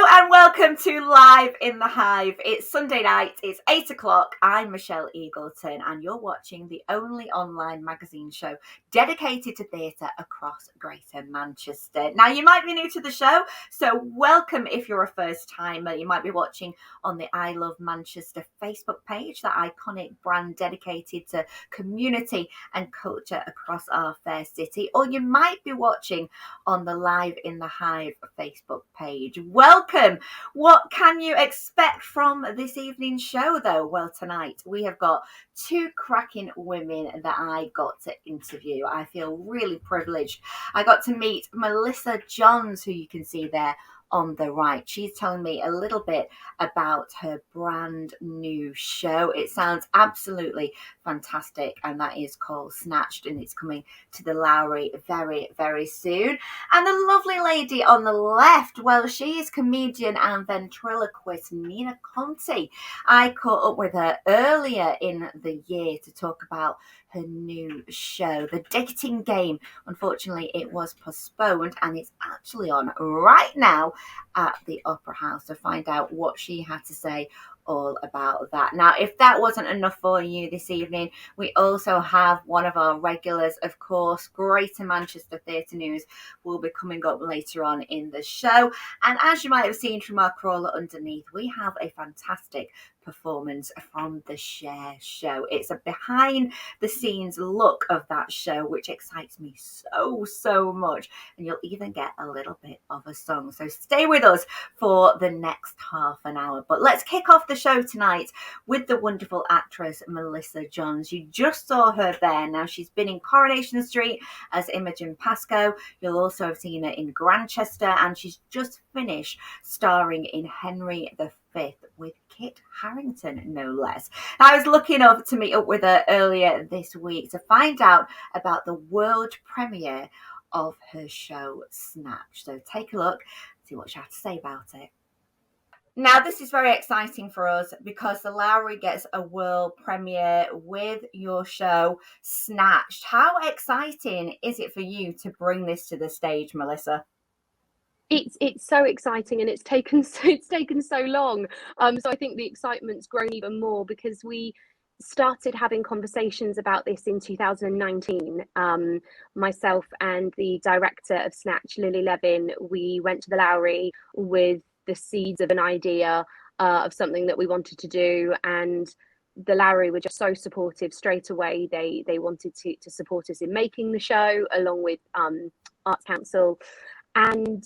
and welcome to Live in the Hive. It's Sunday night, it's 8 o'clock. I'm Michelle Eagleton, and you're watching the only online magazine show dedicated to theatre across Greater Manchester. Now, you might be new to the show, so welcome if you're a first timer. You might be watching on the I Love Manchester Facebook page, that iconic brand dedicated to community and culture across our fair city, or you might be watching on the Live in the Hive Facebook page. Welcome. What can you expect from this evening's show, though? Well, tonight we have got two cracking women that I got to interview. I feel really privileged. I got to meet Melissa Johns, who you can see there on the right. She's telling me a little bit about her brand new show. It sounds absolutely fantastic, and that is called Snatched, and it's coming to the Lowry very, very soon. And the lovely lady on the left, well, she is comedian and ventriloquist Nina Conti. I caught up with her earlier in the year to talk about her new show, The Dating Game. Unfortunately, it was postponed, and it's actually on right now at the Opera House, to find out what she had to say all about that. Now, if that wasn't enough for you this evening, we also have one of our regulars, of course. Greater Manchester Theatre News will be coming up later on in the show. And as you might have seen from our crawler underneath, we have a fantastic performance from the Cher Show. It's a behind the scenes look of that show, which excites me so much. And you'll even get a little bit of a song. So stay with us for the next half an hour. But let's kick off the show tonight with the wonderful actress Melissa Johns. You just saw her there. Now, she's been in Coronation Street as Imogen Pascoe. You'll also have seen her in Grantchester, and she's just finished starring in Henry V with Kit Harington, no less. Now, I was lucky enough to meet up with her earlier this week to find out about the world premiere of her show Snatched. So take a look, see what she had to say about it. Now, this is very exciting for us because the Lowry gets a world premiere with your show Snatched. How exciting is it for you to bring this to the stage, Melissa? It's so exciting, and it's taken so long. So I think the excitement's grown even more because we started having conversations about this in 2019. Myself and the director of Snatch, Lily Levin, we went to the Lowry with the seeds of an idea of something that we wanted to do, and the Lowry were just so supportive straight away. They wanted to support us in making the show, along with Arts Council, and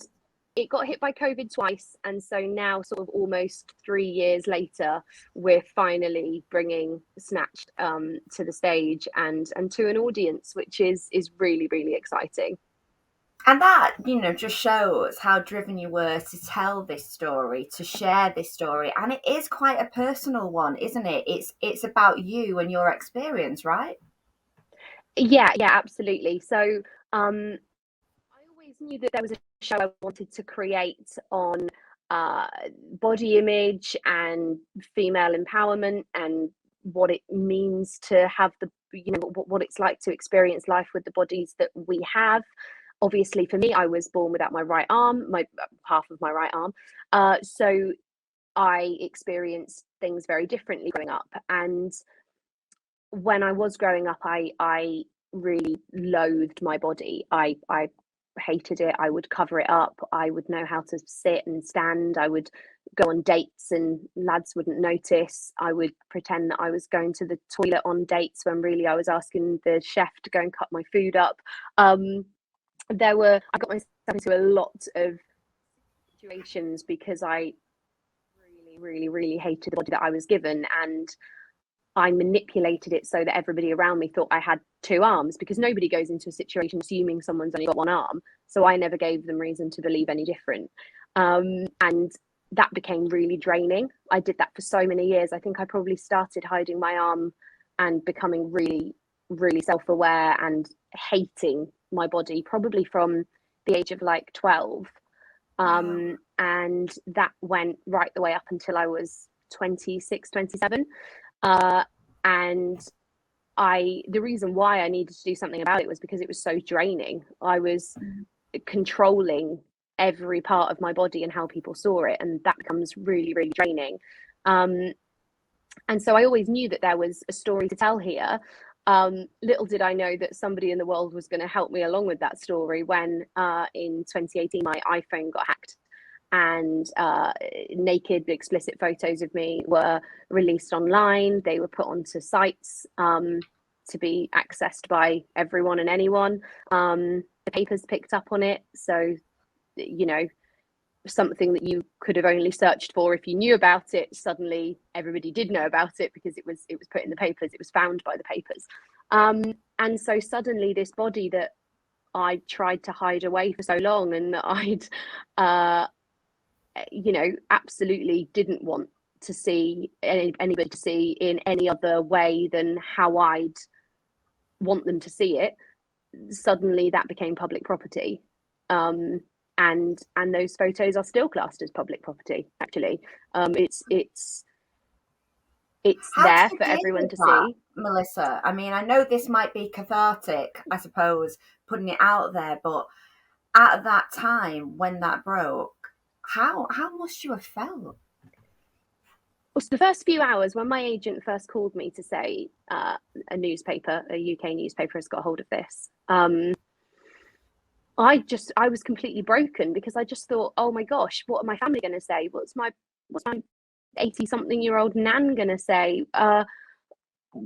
it got hit by COVID twice, and so now, sort of almost 3 years later, we're finally bringing Snatched to the stage and to an audience, which is really, really exciting. And that, just shows how driven you were to tell this story, to share this story. And it is quite a personal one, isn't it? It's about you and your experience, right? Yeah, absolutely. So I always knew that there was a show I wanted to create on body image and female empowerment, and what it means to have what it's like to experience life with the bodies that we have. Obviously, for me, I was born without my right arm, my half of my right arm. So I experienced things very differently growing up. And when I was growing up, I really loathed my body. I hated it. I would cover it up. I would know how to sit and stand. I would go on dates and lads wouldn't notice. I would pretend that I was going to the toilet on dates when really I was asking the chef to go and cut my food up. I got myself into a lot of situations because I really hated the body that I was given, and I manipulated it so that everybody around me thought I had two arms, because nobody goes into a situation assuming someone's only got one arm. So I never gave them reason to believe any different. And that became really draining. I did that for so many years. I think I probably started hiding my arm and becoming really, really self-aware and hating my body probably from the age of like 12. And that went right the way up until I was 26, 27. And the reason why I needed to do something about it was because it was so draining. I was controlling every part of my body and how people saw it, and that becomes really, really draining. And so I always knew that there was a story to tell here. Little did I know that somebody in the world was going to help me along with that story when in 2018 my iPhone got hacked, and naked, explicit photos of me were released online. They were put onto sites to be accessed by everyone and anyone. The papers picked up on it, so you know, something that you could have only searched for if you knew about it, suddenly everybody did know about it because it was put in the papers, it was found by the papers. And so suddenly this body that I tried to hide away for so long, and that I'd absolutely didn't want to see anybody to see in any other way than how I'd want them to see it, suddenly that became public property. And those photos are still classed as public property. Actually, it's there for everyone to see. Melissa, I mean, I know this might be cathartic, I suppose, putting it out there, but at that time when that broke, how must you have felt? So the first few hours, when my agent first called me to say a UK newspaper has got hold of this, I was completely broken, because I just thought, oh my gosh, what are my family going to say? What's my 80-something-year-old nan going to say? I'm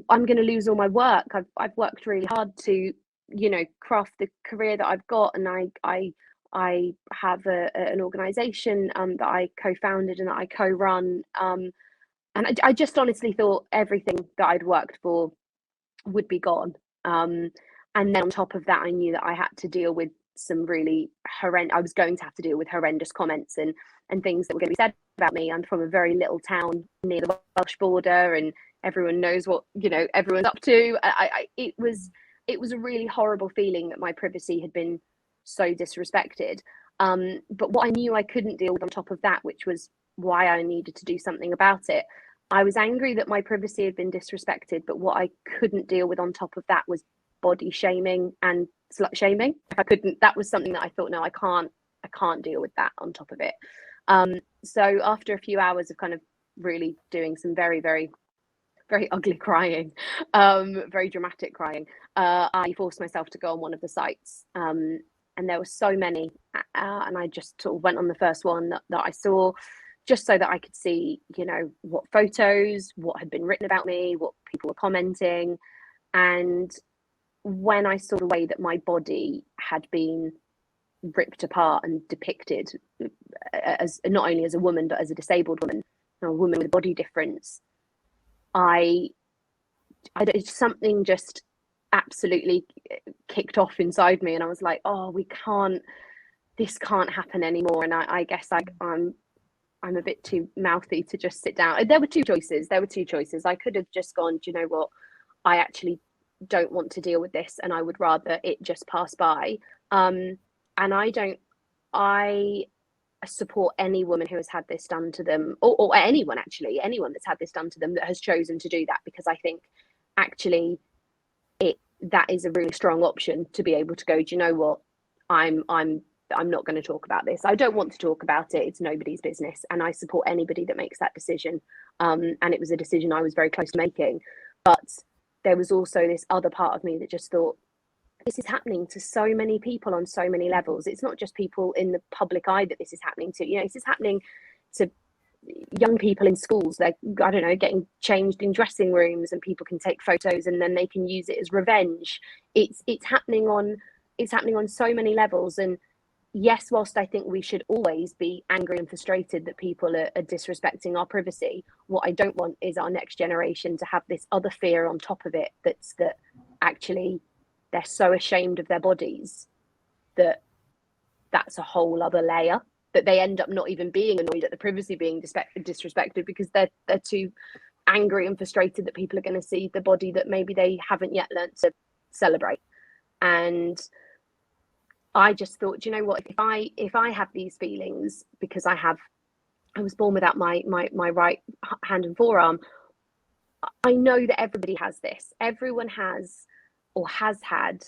going to lose all my work. I've worked really hard to, craft the career that I've got, and I have an organisation that I co-founded and that I co-run. And I just honestly thought everything that I'd worked for would be gone. And then on top of that, I knew that I had to deal with some really horrendous, I was going to have to deal with horrendous comments and things that were going to be said about me. I'm from a very little town near the Welsh border, and everyone knows what, everyone's up to. It was a really horrible feeling that my privacy had been so disrespected. But what I knew I couldn't deal with on top of that, which was why I needed to do something about it. I was angry that my privacy had been disrespected, but what I couldn't deal with on top of that was body shaming and slut shaming. That was something that I thought, no, I can't deal with that on top of it. So after a few hours of kind of really doing some very, very, very ugly crying, very dramatic crying, I forced myself to go on one of the sites. And there were so many, and I just sort of went on the first one that I saw, just so that I could see, what photos, what had been written about me, what people were commenting. And when I saw the way that my body had been ripped apart and depicted as not only as a woman, but as a disabled woman, a woman with a body difference, something just absolutely kicked off inside me. And I was like, oh, this can't happen anymore. And I guess I'm a bit too mouthy to just sit down. There were two choices. I could have just gone, do you know what? I actually don't want to deal with this, and I would rather it just pass by. And I support any woman who has had this done to them, or anyone that's had this done to them that has chosen to do that, because I think actually that is a really strong option to be able to go, do you know what? I'm not going to talk about this. I don't want to talk about it. It's nobody's business. And I support anybody that makes that decision. And it was a decision I was very close to making. But there was also this other part of me that just thought, this is happening to so many people on so many levels. It's not just people in the public eye that this is happening to. This is happening to young people in schools. They're, I don't know, getting changed in dressing rooms, and people can take photos and then they can use it as revenge. It's happening on so many levels. And yes, whilst I think we should always be angry and frustrated that people are disrespecting our privacy, what I don't want is our next generation to have this other fear on top of it, that actually they're so ashamed of their bodies that's a whole other layer, that they end up not even being annoyed at the privacy being disrespected, because they're too angry and frustrated that people are going to see the body that maybe they haven't yet learnt to celebrate. And I just thought, do you know what, if I have these feelings because I was born without my right hand and forearm, I know that everybody has this. Everyone has or has had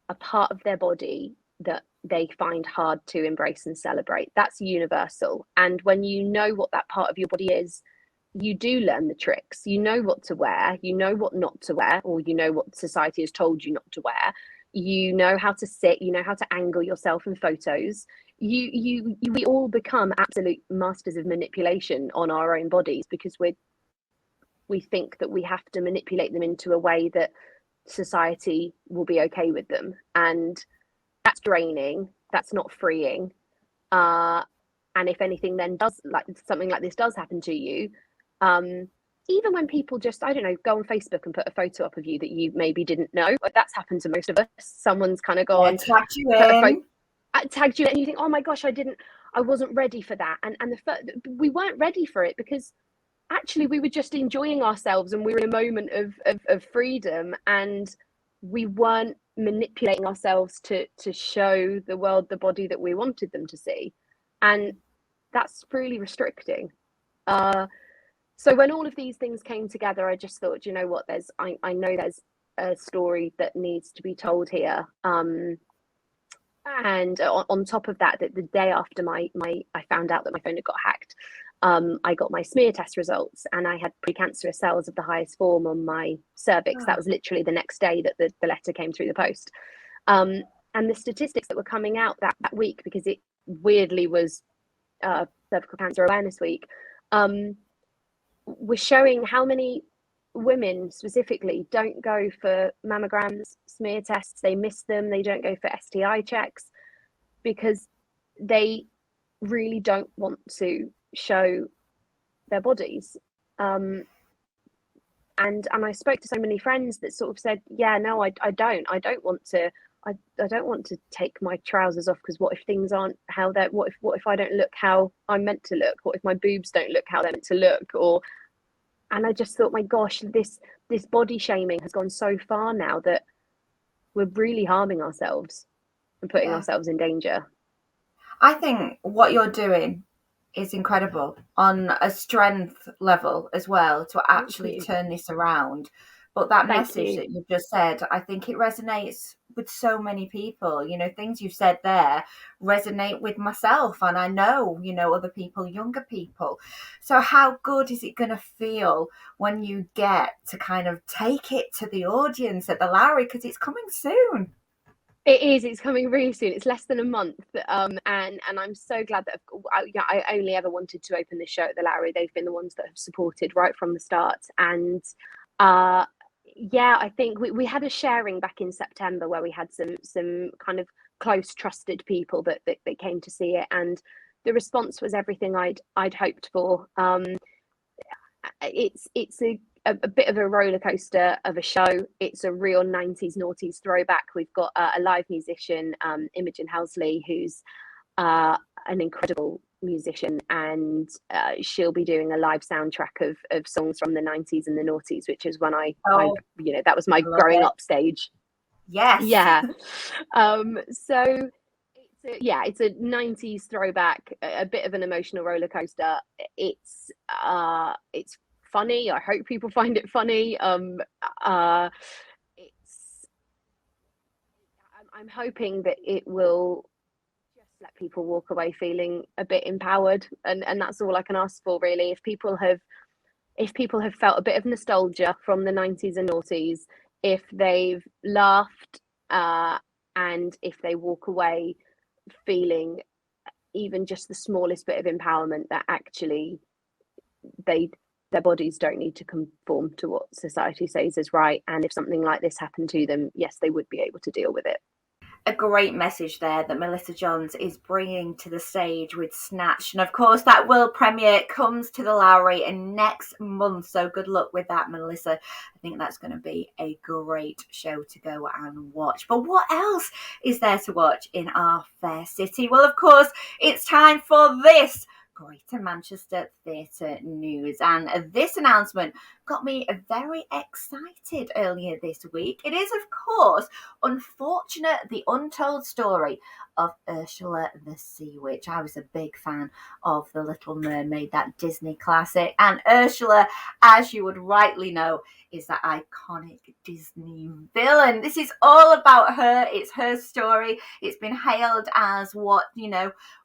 a part of their body that they find hard to embrace and celebrate. That's universal. And when you know what that part of your body is, you do learn the tricks. You know what to wear, you know what not to wear, or you know what society has told you not to wear. You know how to sit, you know how to angle yourself in photos. We all become absolute masters of manipulation on our own bodies because we think that we have to manipulate them into a way that society will be okay with them, and that's draining, that's not freeing. And if anything then does, like something like this does happen to you, even when people just, I don't know, go on Facebook and put a photo up of you that you maybe didn't know, like that's happened to most of us. Someone's kind of gone, tagged you in, tagged you in, and you think, oh my gosh, I wasn't ready for that. And we weren't ready for it because actually we were just enjoying ourselves and we were in a moment of freedom, and we weren't manipulating ourselves to show the world the body that we wanted them to see. And that's really restricting. So when all of these things came together, I just thought, you know what, I know there's a story that needs to be told here. And on top of that, the day after I found out that my phone had got hacked, I got my smear test results, and I had precancerous cells of the highest form on my cervix. That was literally the next day that the letter came through the post. And the statistics that were coming out that week, because it weirdly was Cervical Cancer Awareness Week, was showing how many women specifically don't go for mammograms, smear tests. They miss them. They don't go for STI checks because they really don't want to show their bodies. And I spoke to so many friends that sort of said, yeah, no, I don't want to take my trousers off, because what if things aren't how they're, what if I don't look how I'm meant to look? What if my boobs don't look how they're meant to look? And I just thought, my gosh, this body shaming has gone so far now that we're really harming ourselves and putting ourselves in danger. I think what you're doing is incredible on a strength level as well, to actually turn this around. But that message that you just said, I think it resonates with so many people. You know, things you've said there resonate with myself, and I know, you know, other people, younger people. So how good is it going to feel when you get to kind of take it to the audience at the Lowry, because it's coming soon? It is. It's coming really soon. It's less than a month, and I'm so glad that I only ever wanted to open this show at the Lowry. They've been the ones that have supported right from the start, and I think we had a sharing back in September where we had some kind of close, trusted people that came to see it, and the response was everything I'd hoped for. It's a bit of a roller coaster of a show. It's a real 90s noughties throwback. We've got a live musician, Imogen Helsley, who's an incredible musician, and she'll be doing a live soundtrack of songs from the 90s and the noughties, which is when that was my growing up stage. Yes. Yeah. So it's a 90s throwback, a bit of an emotional roller coaster. It's funny. I hope people find it funny. I'm hoping that it will just let people walk away feeling a bit empowered, and that's all I can ask for, really. If people have felt a bit of nostalgia from the 90s and noughties, if they've laughed, and if they walk away feeling even just the smallest bit of empowerment, that actually their bodies don't need to conform to what society says is right, and if something like this happened to them, yes, they would be able to deal with it. A great message there that Melissa Johns is bringing to the stage with Snatched. And of course, that world premiere comes to the Lowry in next month. So good luck with that, Melissa. I think that's going to be a great show to go and watch. But what else is there to watch in our fair city? Well, of course, it's time for this Greater Manchester Theatre News. And this announcement got me very excited earlier this week. It is, of course, Unfortunate, the Untold Story of Ursula the Sea Witch. I was a big fan of The Little Mermaid, that Disney classic. And Ursula, as you would rightly know, is that iconic Disney villain. This is all about her. It's her story. It's been hailed as what,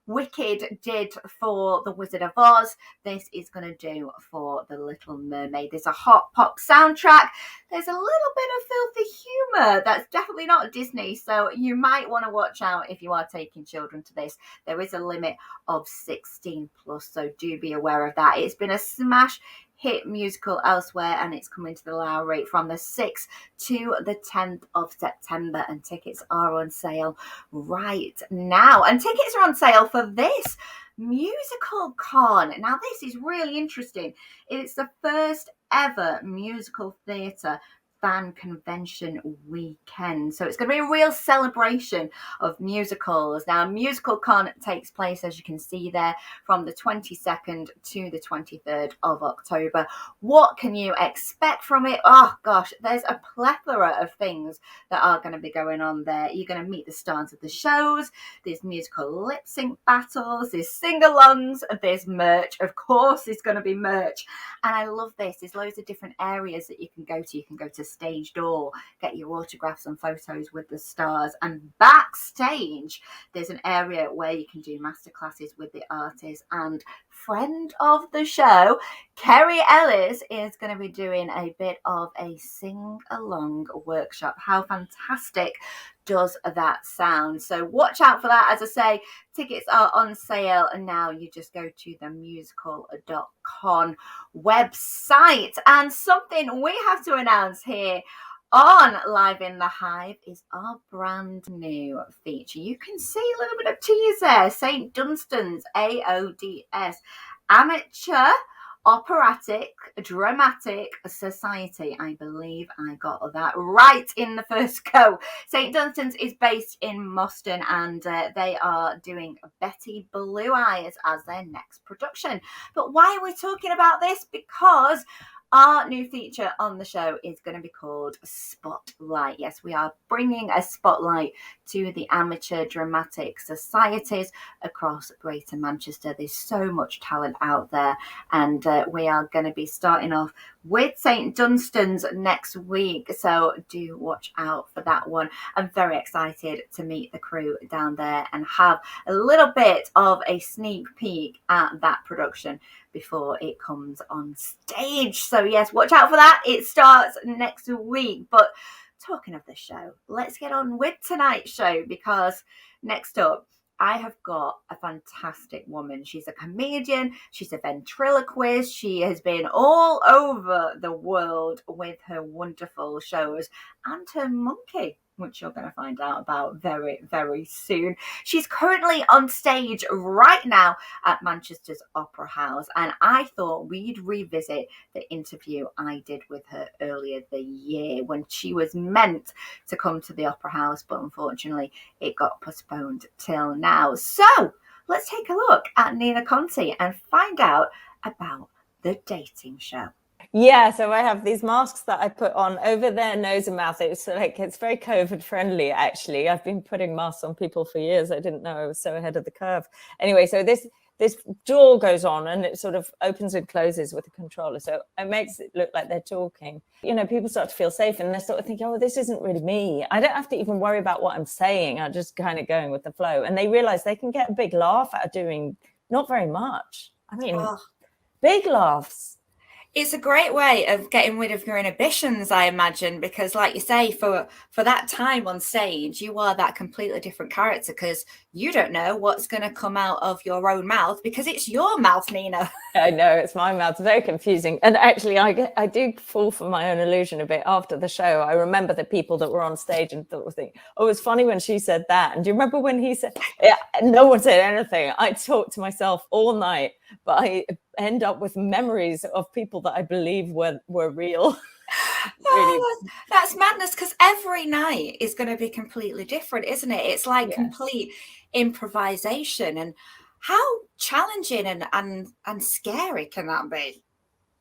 Wicked did for The Wizard of Oz. This is going to do for The Little Mermaid. There's a hot pop soundtrack. There's a little bit of filthy humor. That's definitely not Disney, so you might want to watch out if you are taking children to this. There is a limit of 16 plus, so do be aware of that. It's been a smash hit musical elsewhere, and it's coming to the Lowry from the 6th to the 10th of September, and tickets are on sale right now. And tickets are on sale for this musical con. Now, this is really interesting. It's the first ever musical theatre fan convention weekend, so it's going to be a real celebration of musicals. Now, Musical Con takes place, as you can see there, from the 22nd to the 23rd of October. What can you expect from it? Oh gosh, there's a plethora of things that are going to be going on there. You're going to meet the stars of the shows. There's musical lip sync battles, there's sing-alongs, there's merch. Of course there's going to be merch, and I love this. There's loads of different areas that you can go to. You can go to stage door, get your autographs and photos with the stars, and backstage there's an area where you can do masterclasses with the artists. And friend of the show, Kerry Ellis, is going to be doing a bit of a sing-along workshop. How fantastic does that sound? So watch out for that. As I say, tickets are on sale, and now you just go to the musical.com website. And something we have to announce here on Live in the Hive is our brand new feature. You can see a little bit of teaser. St. Dunstan's AODS, Amateur Operatic Dramatic Society. I believe I got that right in the first go. St. Dunstan's is based in Moston, and they are doing Betty Blue Eyes as their next production. But why are we talking about this? Because our new feature on the show is going to be called Spotlight. Yes, we are bringing a spotlight to the amateur dramatic societies across Greater Manchester. There's so much talent out there, and we are going to be starting off with St. Dunstan's next week, so do watch out for that one. I'm very excited to meet the crew down there and have a little bit of a sneak peek at that production before it comes on stage. So yes, watch out for that. It starts next week. But talking of the show, let's get on with tonight's show, because next up, I have got a fantastic woman. She's a comedian. She's a ventriloquist. She has been all over the world with her wonderful shows and her monkey, which you're going to find out about very, very soon. She's currently on stage right now at Manchester's Opera House, and I thought we'd revisit the interview I did with her earlier the year when she was meant to come to the Opera House, but unfortunately it got postponed till now. So let's take a look at Nina Conti and find out about the dating show. Yeah, so I have these masks that I put on over their nose and mouth. It's very COVID friendly, actually. I've been putting masks on people for years. I didn't know I was so ahead of the curve. Anyway, so this jaw goes on and it sort of opens and closes with a controller. So it makes it look like they're talking. People start to feel safe, and they're sort of thinking, oh, this isn't really me. I don't have to even worry about what I'm saying. I'm just kind of going with the flow. And they realize they can get a big laugh out of doing not very much. I mean, big laughs. It's a great way of getting rid of your inhibitions, I imagine, because like you say, for that time on stage, you are that completely different character, because you don't know what's going to come out of your own mouth, because it's your mouth, Nina. I know, it's my mouth. It's very confusing. And actually, I do fall for my own illusion a bit after the show. I remember the people that were on stage and thought, oh, it was funny when she said that. And do you remember when he said, yeah, no one said anything. I talked to myself all night, but I end up with memories of people that I believe were real. Really. That's madness, because every night is going to be completely different, isn't it? It's like complete improvisation. And how challenging and scary can that be?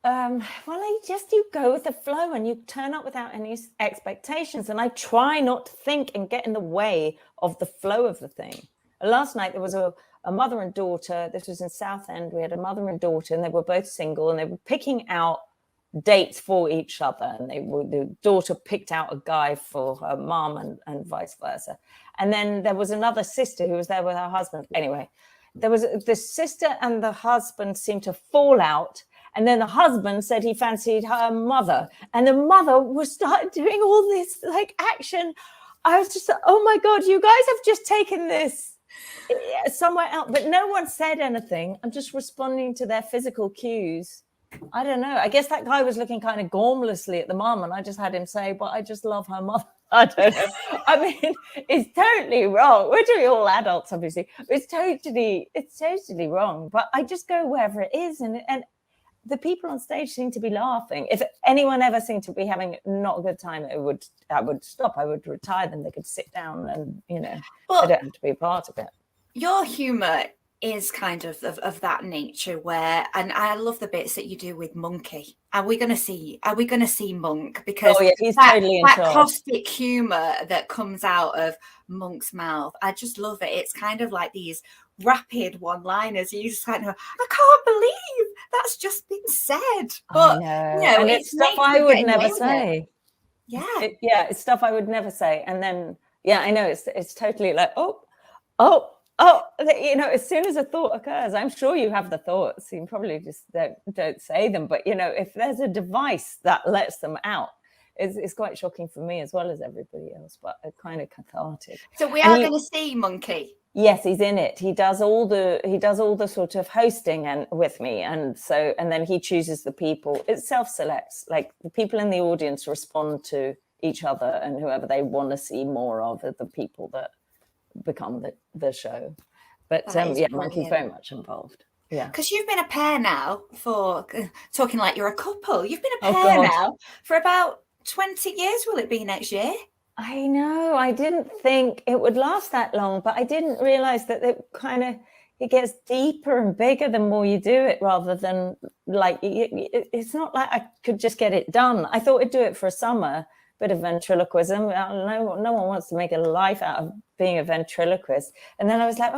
You go with the flow and you turn up without any expectations. And I try not to think and get in the way of the flow of the thing. Last night there was a mother and daughter. This was in Southend. We had a mother and daughter, and they were both single, and they were picking out dates for each other. And the daughter picked out a guy for her mom, and vice versa. And then there was another sister who was there with her husband. Anyway, there was the sister and the husband seemed to fall out. And then the husband said he fancied her mother, and the mother was started doing all this like action. I was just like, oh my God, you guys have just taken this somewhere else. But no one said anything. I'm just responding to their physical cues. I don't know. I guess that guy was looking kind of gormlessly at the mum, and I just had him say, but I just love her mother. I don't know. I mean, it's totally wrong. We're doing all adults, obviously. It's totally wrong. But I just go wherever it is, and the people on stage seem to be laughing. If anyone ever seemed to be having not a good time, I would stop. I would retire them. They could sit down and, they don't have to be a part of it. Your humour is kind of that nature where, and I love the bits that you do with Monkey. Are we going to see Monk? Because he's totally in charge. That caustic humour that comes out of Monk's mouth, I just love it. It's kind of like these rapid one-liners. You just kind of, I can't believe that's just been said. But and it's stuff I would never say. Yeah, it's stuff I would never say. And then I know it's totally like as soon as a thought occurs, I'm sure you have the thoughts. You probably just don't say them. But if there's a device that lets them out, it's quite shocking for me as well as everybody else. But kind of cathartic. So we are going to see Monkey. Yes, he's in it. He does all the sort of hosting and with me, and then he chooses the people. It self-selects. Like the people in the audience respond to each other, and whoever they want to see more of are the people that become the show. But Monkey's very much involved. Yeah, because you've been a pair now for talking like you're a couple. You've been a pair now for about 20 years. Will it be next year? I know. I didn't think it would last that long, but I didn't realize that it gets deeper and bigger the more you do it, rather than like it's not like I could just get it done. I thought I'd do it for a summer, bit of ventriloquism. No one wants to make a life out of being a ventriloquist. And then I was like,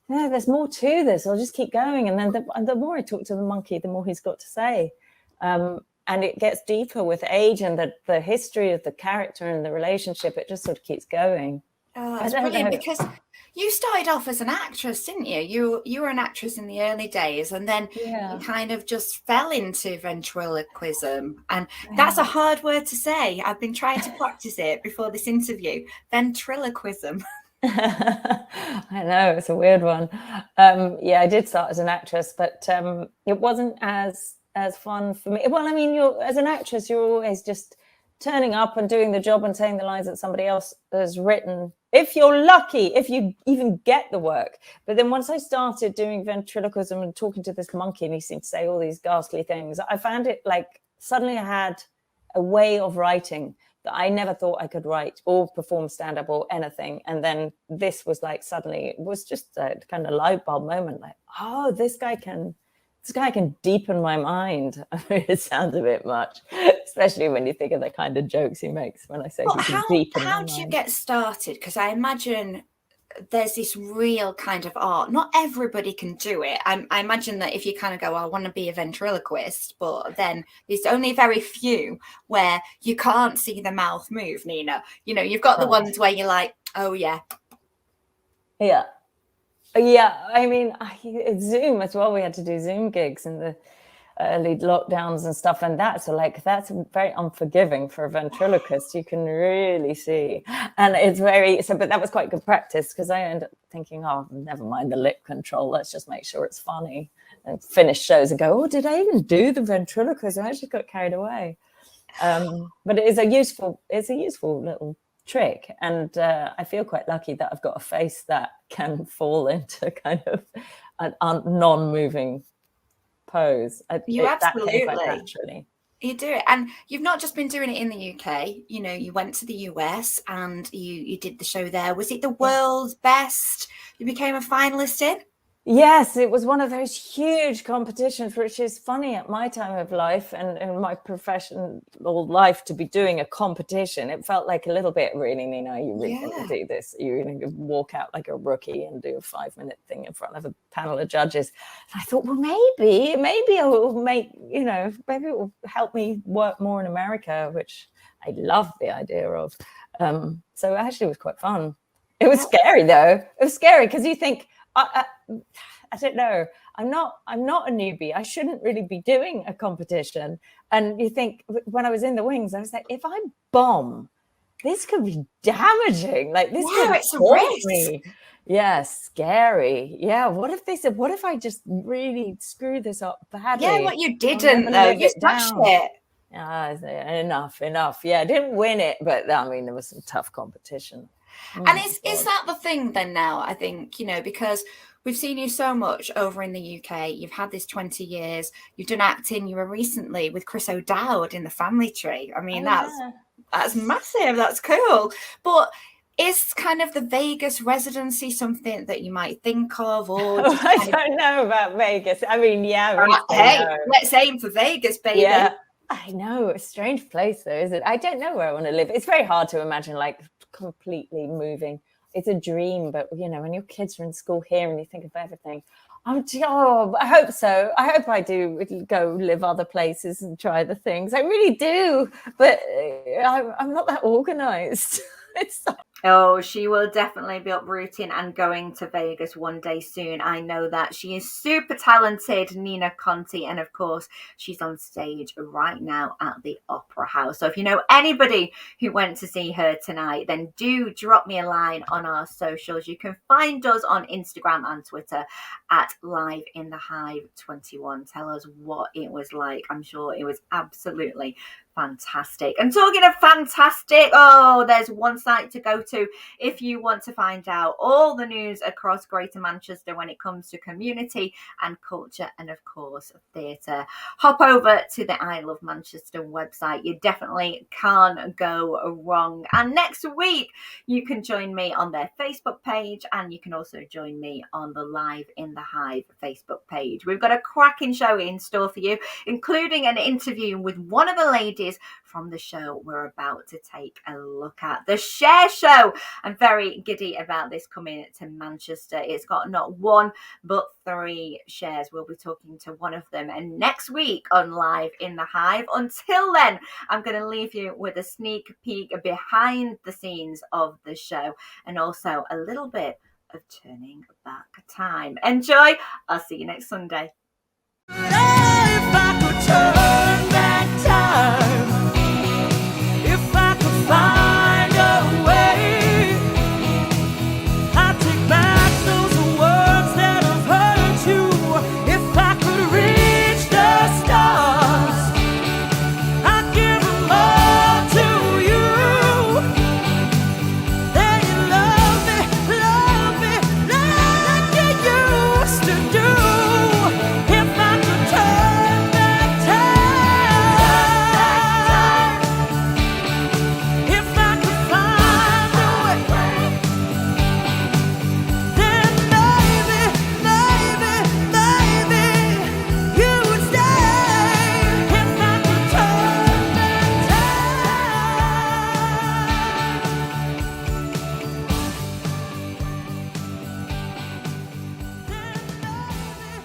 there's more to this. I'll just keep going. And then the more I talk to the monkey, the more he's got to say. And it gets deeper with age and the history of the character and the relationship. It just sort of keeps going. Oh, that's brilliant, because you started off as an actress, didn't you? You were an actress in the early days, and then you kind of just fell into ventriloquism. And that's a hard word to say. I've been trying to practice it before this interview. Ventriloquism. I know, it's a weird one. I did start as an actress, but it wasn't as fun for me. Well, I mean, as an actress, you're always just turning up and doing the job and saying the lines that somebody else has written. If you're lucky, if you even get the work. But then once I started doing ventriloquism and talking to this monkey, and he seemed to say all these ghastly things, I found it like suddenly I had a way of writing that I never thought I could write or perform stand-up or anything. And then this was like suddenly it was just a kind of light bulb moment, like, oh, this guy can deepen my mind. I mean, it sounds a bit much, especially when you think of the kind of jokes he makes when I say he can deepen my mind. How did you get started? Because I imagine there's this real kind of art. Not everybody can do it. I imagine that if you kind of go, I want to be a ventriloquist, but then there's only very few where you can't see the mouth move, Nina. You've got the ones where you're like, oh, yeah. Yeah, I mean, Zoom as well. We had to do Zoom gigs in the early lockdowns and stuff, and that's very unforgiving for a ventriloquist. You can really see, and it's but that was quite good practice, because I ended up thinking, oh, never mind the lip control. Let's just make sure it's funny, and finish shows and go, oh, did I even do the ventriloquist? I actually got carried away. But it is a useful little trick, and I feel quite lucky that I've got a face that can fall into kind of a non-moving pose. You absolutely naturally. You do it, and you've not just been doing it in the UK. You went to the US and you did the show there. Was it the world's best? You became a finalist in? Yes, it was one of those huge competitions, which is funny at my time of life and in my professional life to be doing a competition. It felt like a little bit, really, Nina, are you really going to do this? Are you going to walk out like a rookie and do a 5-minute thing in front of a panel of judges? And I thought, well, maybe it will maybe it will help me work more in America, which I love the idea of. So actually it was quite fun. It was scary though. It was scary because you think, I don't know. I'm not a newbie. I shouldn't really be doing a competition. And you think, when I was in the wings, I was like, if I bomb, this could be damaging. Like this could it's a haunt risk. me. Yeah, scary. Yeah. What if I just really screw this up badly? Yeah, what you didn't though. You smashed it. Enough. Yeah, I didn't win it, but I mean, there was some tough competition. And is that the thing then now, I think, because we've seen you so much over in the UK. You've had this 20 years. You've done acting. You were recently with Chris O'Dowd in The Family Tree. I mean, that's massive. That's cool. But is kind of the Vegas residency something that you might think of? Or I don't know about Vegas. I mean, yeah. Hey, let's aim for Vegas, baby. Yeah, I know. A strange place though, is it? I don't know where I want to live. It's very hard to imagine like completely moving. It's a dream, but when your kids are in school here and you think of everything, I hope so. I hope I do go live other places and try the things. I really do, but I'm not that organized. She will definitely be uprooting and going to Vegas one day soon. I know that. She is super talented, Nina Conti, and of course she's on stage right now at the Opera House. So if you know anybody who went to see her tonight, then do drop me a line on our socials. You can find us on Instagram and Twitter at Live in the Hive 21. Tell us what it was like. I'm sure it was absolutely fantastic. And talking of fantastic, there's one site to go to if you want to find out all the news across Greater Manchester when it comes to community and culture and, of course, theatre. Hop over to the Isle of Manchester website. You definitely can't go wrong. And next week, you can join me on their Facebook page, and you can also join me on the Live in the Hive Facebook page. We've got a cracking show in store for you, including an interview with one of the ladies from the show we're about to take a look at, the Cher Show. I'm very giddy about this coming to Manchester. It's got not one but 3 shares. We'll be talking to one of them and next week on Live in the Hive. Until then, I'm going to leave you with a sneak peek behind the scenes of the show and also a little bit of turning back time. Enjoy. I'll see you next Sunday.